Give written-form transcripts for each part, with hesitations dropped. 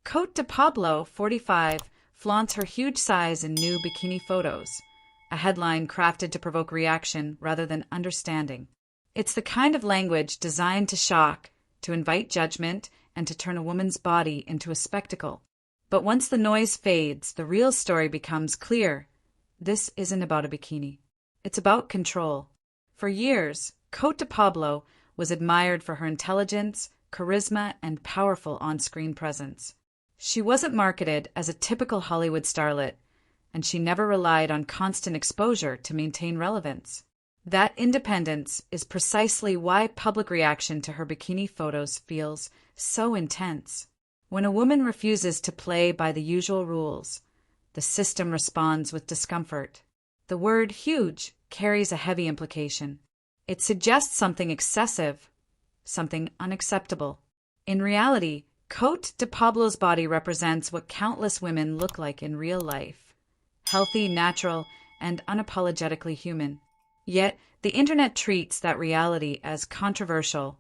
Cote de Pablo, 45, flaunts her huge size in new bikini photos, a headline crafted to provoke reaction rather than understanding. It's the kind of language designed to shock, to invite judgment, and to turn a woman's body into a spectacle. But once the noise fades, the real story becomes clear. This isn't about a bikini. It's about control. For years, Cote de Pablo was admired for her intelligence, charisma, and powerful on-screen presence. She wasn't marketed as a typical Hollywood starlet, and she never relied on constant exposure to maintain relevance. That independence is precisely why public reaction to her bikini photos feels so intense. When a woman refuses to play by the usual rules, the system responds with discomfort. The word huge carries a heavy implication. It suggests something excessive, something unacceptable. In reality, Cote de Pablo's body represents what countless women look like in real life. Healthy, natural, and unapologetically human. Yet, the internet treats that reality as controversial,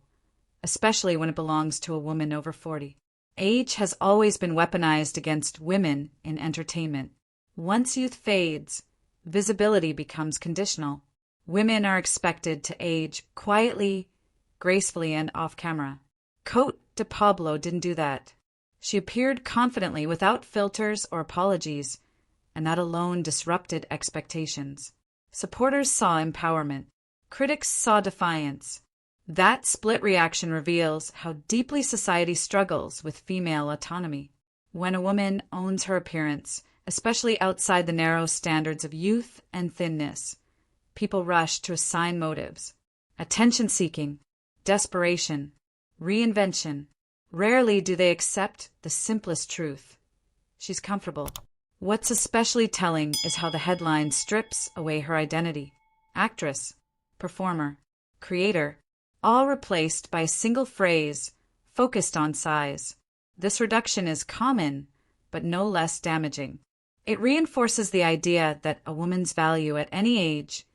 especially when it belongs to a woman over 40. Age has always been weaponized against women in entertainment. Once youth fades, visibility becomes conditional. Women are expected to age quietly, gracefully, and off-camera. Cote de Pablo didn't do that. She appeared confidently without filters or apologies, and that alone disrupted expectations. Supporters saw empowerment. Critics saw defiance. That split reaction reveals how deeply society struggles with female autonomy. When a woman owns her appearance, especially outside the narrow standards of youth and thinness, people rush to assign motives. Attention-seeking, desperation, reinvention. Rarely do they accept the simplest truth. She's comfortable. What's especially telling is how the headline strips away her identity. Actress, performer, creator, all replaced by a single phrase focused on size. This reduction is common, but no less damaging. It reinforces the idea that a woman's value at any age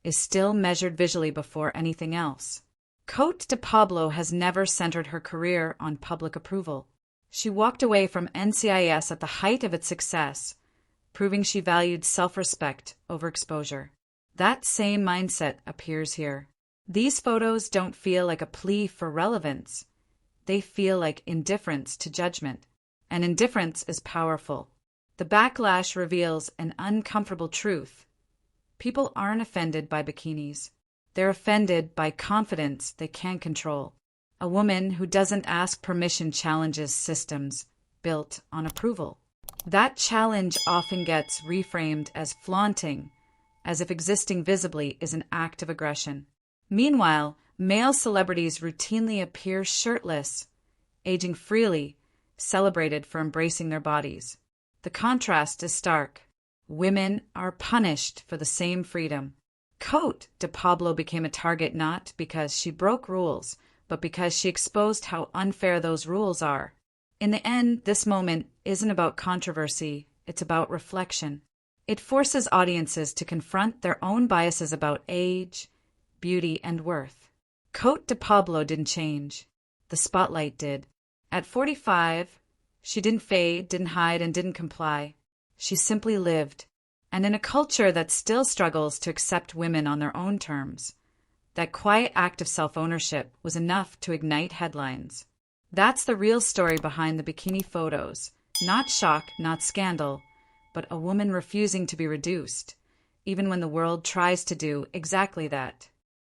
is still measured visually before anything else. Cote de Pablo has never centered her career on public approval. She walked away from NCIS at the height of its success, proving she valued self-respect over exposure. That same mindset appears here. These photos don't feel like a plea for relevance. They feel like indifference to judgment. And indifference is powerful. The backlash reveals an uncomfortable truth. People aren't offended by bikinis. They're offended by confidence they can't control. A woman who doesn't ask permission challenges systems built on approval. That challenge often gets reframed as flaunting, as if existing visibly is an act of aggression. Meanwhile, male celebrities routinely appear shirtless, aging freely, celebrated for embracing their bodies. The contrast is stark. Women are punished for the same freedom. Cote de Pablo became a target not because she broke rules, but because she exposed how unfair those rules are. In the end, this moment isn't about controversy, it's about reflection. It forces audiences to confront their own biases about age, beauty, and worth. Cote de Pablo didn't change. The spotlight did. At 45, she didn't fade, didn't hide, and didn't comply. She simply lived. And in a culture that still struggles to accept women on their own terms, that quiet act of self-ownership was enough to ignite headlines. That's the real story behind the bikini photos. Not shock, not scandal, but a woman refusing to be reduced, even when the world tries to do exactly that.